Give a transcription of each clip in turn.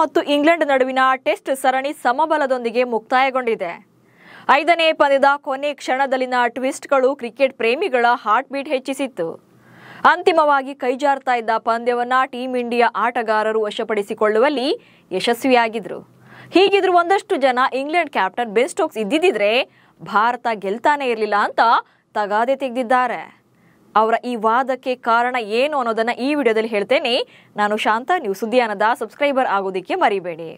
ಮತ್ತು ಇಂಗ್ಲೆಂಡ್ ನಡುವಿನ ಟೆಸ್ಟ್ ಸರಣಿ ಸಮಬಲದೊಂದಿಗೆ ಮುಕ್ತಾಯಗೊಂಡಿದೆ. 5ನೇ ಪಂದ್ಯದ ಕೊನೆ ಕ್ಷಣದಲ್ಲಿನ ಟ್ವಿಸ್ಟ್ಗಳು ಕ್ರಿಕೆಟ್ ಪ್ರೇಮಿಗಳ ಹಾರ್ಟ್ ಬೀಟ್ ಹೆಚ್ಚಿಸಿತ್ತು. ಅಂತಿಮವಾಗಿ ಕೈಜಾರ್ತಾ ಇದ್ದ ಪಂದ್ಯವನ್ನ ಟೀಂ ಇಂಡಿಯಾ ಆಟಗಾರರು ವಶಪಡಿಸಿಕೊಳ್ಳುವಲ್ಲಿ ಯಶಸ್ವಿಯಾಗಿದ್ರು. ಹೀಗಿದ್ರು ಒಂದಷ್ಟು ಜನ ಇಂಗ್ಲೆಂಡ್ ಕ್ಯಾಪ್ಟನ್ ಬೆನ್ ಸ್ಟೋಕ್ಸ್ ಇದ್ದಿದ್ರೆ ಭಾರತ ಗೆಲ್ತಾನೆ ಇರಲಿಲ್ಲ ಅಂತ ತಗಾದೆ ತೆಗೆದಿದ್ದಾರೆ. ಅವರ ಈ ವಾದಕ್ಕೆ ಕಾರಣ ಏನು ಅನ್ನೋದನ್ನ ಈ ವಿಡಿಯೋದಲ್ಲಿ ಹೇಳ್ತೇನೆ. ನಾನು ಶಾಂತ, ನೀವು ಸುದ್ದಿಯಾನದ ಸಬ್ಸ್ಕ್ರೈಬರ್ ಆಗೋದಕ್ಕೆ ಮರಿಬೇಡಿ.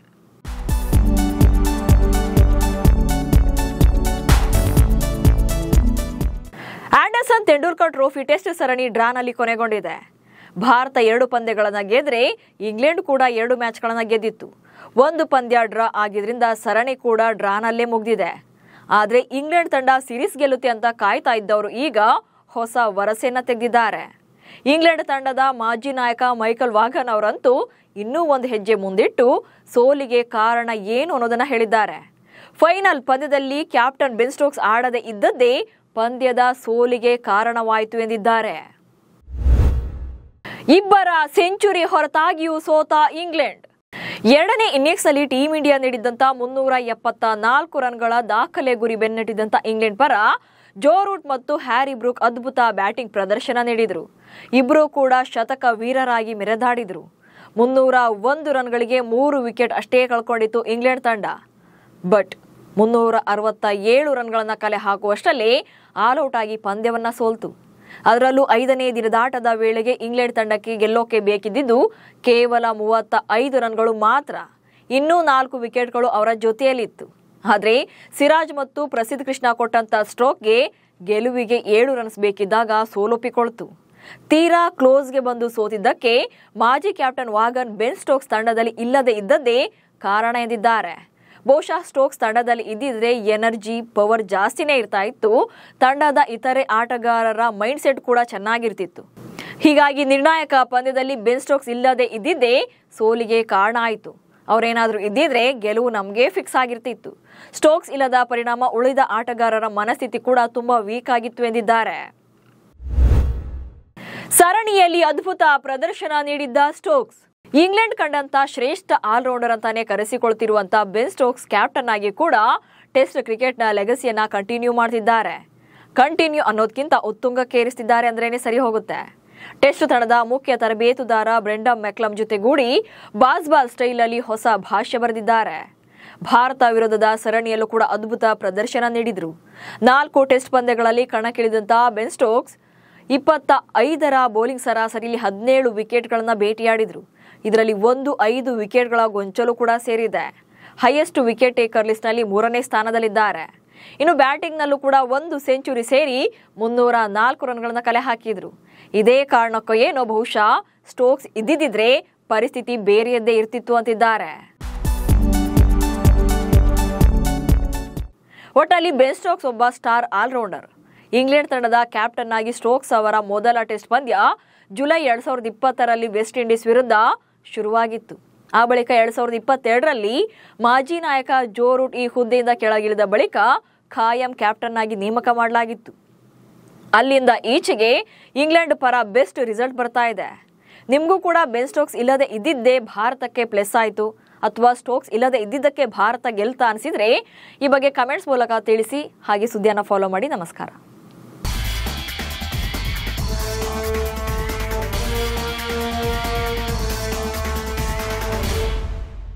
ಆಂಡರ್ಸನ್ ತೆಂಡೂಲ್ಕರ್ ಟ್ರೋಫಿ ಟೆಸ್ಟ್ ಸರಣಿ ಡ್ರಾನಲ್ಲಿ ಕೊನೆಗೊಂಡಿದೆ. ಭಾರತ 2 ಪಂದ್ಯಗಳನ್ನು ಗೆದ್ರೆ ಇಂಗ್ಲೆಂಡ್ ಕೂಡ 2 ಮ್ಯಾಚ್ಗಳನ್ನು ಗೆದ್ದಿತ್ತು. 1 ಪಂದ್ಯ ಡ್ರಾ ಆಗಿದ್ರಿಂದ ಸರಣಿ ಕೂಡ ಡ್ರಾನಲ್ಲೇ ಮುಗಿದಿದೆ. ಆದರೆ ಇಂಗ್ಲೆಂಡ್ ತಂಡ ಸೀರೀಸ್ ಗೆಲ್ಲುತ್ತೆ ಅಂತ ಕಾಯ್ತಾ ಇದ್ದವರು ಈಗ ಹೊಸ ವರಸೆಯನ್ನ ತೆಗೆದಿದ್ದಾರೆ. ಇಂಗ್ಲೆಂಡ್ ತಂಡದ ಮಾಜಿ ನಾಯಕ ಮೈಕಲ್ ವಾಗನ್ ಅವರಂತೂ ಇನ್ನೂ ಒಂದು ಹೆಜ್ಜೆ ಮುಂದಿಟ್ಟು ಸೋಲಿಗೆ ಕಾರಣ ಏನು ಅನ್ನೋದನ್ನ ಹೇಳಿದ್ದಾರೆ. ಫೈನಲ್ ಪಂದ್ಯದಲ್ಲಿ ಕ್ಯಾಪ್ಟನ್ ಬೆನ್ ಸ್ಟೋಕ್ಸ್ ಆಡದೆ ಇದ್ದದ್ದೇ ಪಂದ್ಯದ ಸೋಲಿಗೆ ಕಾರಣವಾಯಿತು ಎಂದಿದ್ದಾರೆ. ಇಬ್ಬರ ಸೆಂಚುರಿ ಹೊರತಾಗಿಯೂ ಸೋತ ಇಂಗ್ಲೆಂಡ್. 2ನೇ ಇನ್ನಿಂಗ್ಸ್ನಲ್ಲಿ ಟೀಂ ಇಂಡಿಯಾ ನೀಡಿದಂತ 374 ರನ್ಗಳ ದಾಖಲೆ ಗುರಿ ಬೆನ್ನಟ್ಟಿದಂತ ಇಂಗ್ಲೆಂಡ್ ಪರ ಜೋ ರೂಟ್ ಮತ್ತು ಹ್ಯಾರಿ ಬ್ರೂಕ್ ಅದ್ಭುತ ಬ್ಯಾಟಿಂಗ್ ಪ್ರದರ್ಶನ ನೀಡಿದ್ರು. ಇಬ್ಬರೂ ಕೂಡ ಶತಕ ವೀರರಾಗಿ ಮೆರೆದಾಡಿದ್ರು. 301 ರನ್ಗಳಿಗೆ 3 ವಿಕೆಟ್ ಅಷ್ಟೇ ಕಳ್ಕೊಂಡಿತ್ತು ಇಂಗ್ಲೆಂಡ್ ತಂಡ. ಬಟ್ 367 ರನ್ಗಳನ್ನ ಕಲೆ ಹಾಕುವಷ್ಟರಲ್ಲಿ ಆಲ್ಔಟ್ ಆಗಿ ಪಂದ್ಯವನ್ನ ಸೋಲ್ತು. ಅದರಲ್ಲೂ 5ನೇ ದಿನದಾಟದ ವೇಳೆಗೆ ಇಂಗ್ಲೆಂಡ್ ತಂಡಕ್ಕೆ ಗೆಲ್ಲೋಕೆ ಬೇಕಿದ್ದು ಕೇವಲ 35 ರನ್ಗಳು ಮಾತ್ರ. ಇನ್ನೂ 4 ವಿಕೆಟ್ಗಳು ಅವರ ಜೊತೆಯಲ್ಲಿತ್ತು. ಆದರೆ ಸಿರಾಜ್ ಮತ್ತು ಪ್ರಸಿದ್ಧ ಕೃಷ್ಣ ಕೊಟ್ಟಂತ ಸ್ಟ್ರೋಕ್ಗೆ ಗೆಲುವಿಗೆ 7 ರನ್ಸ್ ಬೇಕಿದ್ದಾಗ ಸೋಲೊಪ್ಪಿಕೊಳ್ತು. ತೀರಾ ಕ್ಲೋಸ್ಗೆ ಬಂದು ಸೋತಿದ್ದಕ್ಕೆ ಮಾಜಿ ಕ್ಯಾಪ್ಟನ್ ವಾಗನ್ ಬೆನ್ ಸ್ಟೋಕ್ಸ್ ತಂಡದಲ್ಲಿ ಇಲ್ಲದೆ ಇದ್ದದ್ದೇ ಕಾರಣ ಎಂದಿದ್ದಾರೆ. ಬಹುಶಃ ಸ್ಟೋಕ್ಸ್ ತಂಡದಲ್ಲಿ ಇದ್ದಿದ್ರೆ ಎನರ್ಜಿ ಪವರ್ ಜಾಸ್ತಿನೇ ಇರ್ತಾ ಇತ್ತು. ತಂಡದ ಇತರೆ ಆಟಗಾರರ ಮೈಂಡ್ ಸೆಟ್ ಕೂಡ ಚೆನ್ನಾಗಿರ್ತಿತ್ತು. ಹೀಗಾಗಿ ನಿರ್ಣಾಯಕ ಪಂದ್ಯದಲ್ಲಿ ಬೆನ್ ಸ್ಟೋಕ್ಸ್ ಇಲ್ಲದೆ ಇದ್ದಿದ್ದೇ ಸೋಲಿಗೆ ಕಾರಣ ಆಯಿತು. ಅವರೇನಾದ್ರೂ ಇದ್ದಿದ್ರೆ ಗೆಲುವು ನಮಗೆ ಫಿಕ್ಸ್ ಆಗಿರ್ತಿತ್ತು. ಸ್ಟೋಕ್ಸ್ ಇಲ್ಲದ ಪರಿಣಾಮ ಉಳಿದ ಆಟಗಾರರ ಮನಸ್ಥಿತಿ ಕೂಡ ತುಂಬಾ ವೀಕ್ ಆಗಿತ್ತು ಎಂದಿದ್ದಾರೆ. ಸರಣಿಯಲ್ಲಿ ಅದ್ಭುತ ಪ್ರದರ್ಶನ ನೀಡಿದ್ದ ಸ್ಟೋಕ್ಸ್. ಇಂಗ್ಲೆಂಡ್ ಕಂಡಂತ ಶ್ರೇಷ್ಠ ಆಲ್ರೌಂಡರ್ ಅಂತಾನೆ ಕರೆಸಿಕೊಳ್ತಿರುವಂತ ಬೆನ್ ಸ್ಟೋಕ್ಸ್ ಕ್ಯಾಪ್ಟನ್ ಆಗಿ ಕೂಡ ಟೆಸ್ಟ್ ಕ್ರಿಕೆಟ್ನ ಲೆಗಸಿಯನ್ನ ಕಂಟಿನ್ಯೂ ಮಾಡ್ತಿದ್ದಾರೆ. ಕಂಟಿನ್ಯೂ ಅನ್ನೋದಕ್ಕಿಂತ ಉತ್ತುಂಗಕ್ಕೇರಿಸ್ತಿದ್ದಾರೆ ಅಂದ್ರೇನೆ ಸರಿ ಹೋಗುತ್ತೆ. ಟೆಸ್ಟ್ ತಂಡದ ಮುಖ್ಯ ತರಬೇತುದಾರ ಬ್ರೆಂಡನ್ ಮೆಕ್ಲಮ್ ಜೊತೆಗೂಡಿ ಬಾಲ್ ಸ್ಟೈಲ್ ಅಲ್ಲಿ ಹೊಸ ಭಾಷ್ಯ ಬರೆದಿದ್ದಾರೆ. ಭಾರತ ವಿರುದ್ಧದ ಸರಣಿಯಲ್ಲೂ ಕೂಡ ಅದ್ಭುತ ಪ್ರದರ್ಶನ ನೀಡಿದ್ರು. 4 ಟೆಸ್ಟ್ ಪಂದ್ಯಗಳಲ್ಲಿ ಕಣಕ್ಕಿಳಿದಂತ ಬೆನ್ ಸ್ಟೋಕ್ಸ್ 25ರ ಬೌಲಿಂಗ್ ಸರಾಸರಿಯಲ್ಲಿ 17 ವಿಕೆಟ್ಗಳನ್ನ ಬೇಟೆಯಾಡಿದ್ರು. ಇದರಲ್ಲಿ 5 ವಿಕೆಟ್ಗಳ ಗೊಂಚಲು ಕೂಡ ಸೇರಿದೆ. ಹೈಯೆಸ್ಟ್ ವಿಕೆಟ್ ಟೇಕರ್ ಲಿಸ್ಟ್ ನಲ್ಲಿ 3ನೇ ಸ್ಥಾನದಲ್ಲಿದ್ದಾರೆ. ಇನ್ನು ಬ್ಯಾಟಿಂಗ್ ನಲ್ಲೂ ಕೂಡ 1 ಸೆಂಚುರಿ ಸೇರಿ 304 ರನ್ಗಳನ್ನ ಕಲೆ ಹಾಕಿದ್ರು. ಇದೇ ಕಾರಣಕ್ಕೋ ಏನೋ ಬಹುಶಃ ಸ್ಟೋಕ್ಸ್ ಇದ್ದಿದ್ರೆ ಪರಿಸ್ಥಿತಿ ಬೇರೆಯದ್ದೇ ಇರ್ತಿತ್ತು ಅಂತಿದ್ದಾರೆ. ಒಟ್ಟಲ್ಲಿ ಬೆನ್ ಸ್ಟೋಕ್ಸ್ ಒಬ್ಬ ಸ್ಟಾರ್ ಆಲ್ರೌಂಡರ್. ಇಂಗ್ಲೆಂಡ್ ತಂಡದ ಕ್ಯಾಪ್ಟನ್ ಆಗಿ ಸ್ಟೋಕ್ಸ್ ಅವರ ಮೊದಲ ಟೆಸ್ಟ್ ಪಂದ್ಯ ಜುಲೈ 2020ರಲ್ಲಿ ವೆಸ್ಟ್ ಇಂಡೀಸ್ ವಿರುದ್ಧ ಶುರುವಾಗಿತ್ತು. ಆ ಬಳಿಕ 2022ರಲ್ಲಿ ಮಾಜಿ ನಾಯಕ ಜೋ ರೂಟ್ ಈ ಹುದ್ದೆಯಿಂದ ಕೆಳಗಿಳಿದ ಬಳಿಕ ಖಾಯಂ ಕ್ಯಾಪ್ಟನ್ ಆಗಿ ನೇಮಕ ಮಾಡಲಾಗಿತ್ತು. ಅಲ್ಲಿಂದ ಈಚೆಗೆ ಇಂಗ್ಲೆಂಡ್ ಪರ ಬೆಸ್ಟ್ ರಿಸಲ್ಟ್ ಬರ್ತಾ ಇದೆ. ನಿಮಗೂ ಕೂಡ ಬೆನ್ ಸ್ಟೋಕ್ಸ್ ಇಲ್ಲದೆ ಇದ್ದಿದ್ದೇ ಭಾರತಕ್ಕೆ ಪ್ಲಸ್ ಆಯಿತು ಅಥವಾ ಸ್ಟೋಕ್ಸ್ ಇಲ್ಲದೆ ಇದ್ದಿದ್ದಕ್ಕೆ ಭಾರತ ಗೆಲ್ತಾ ಅನಿಸಿದ್ರೆ ಈ ಬಗ್ಗೆ ಕಮೆಂಟ್ಸ್ ಮೂಲಕ ತಿಳಿಸಿ. ಹಾಗೆ ಸುದ್ದಿಯನ್ನು ಫಾಲೋ ಮಾಡಿ. ನಮಸ್ಕಾರ.